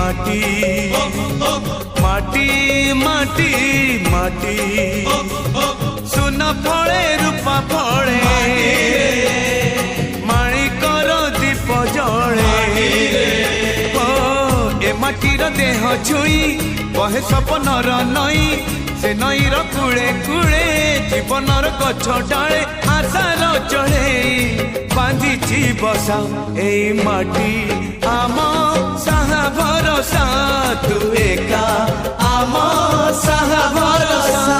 माटी माटी माटी माटी सुन फले रूपा फले माणिकर दीप जले ए माटीर देह छुई बहे सपनर नई से नईर कूले कूले जीवनर गछ डाले आशार चढ़े बांधिची बसा ए माटी आम साहा भरोसा तू एका आम साहा भरोसा।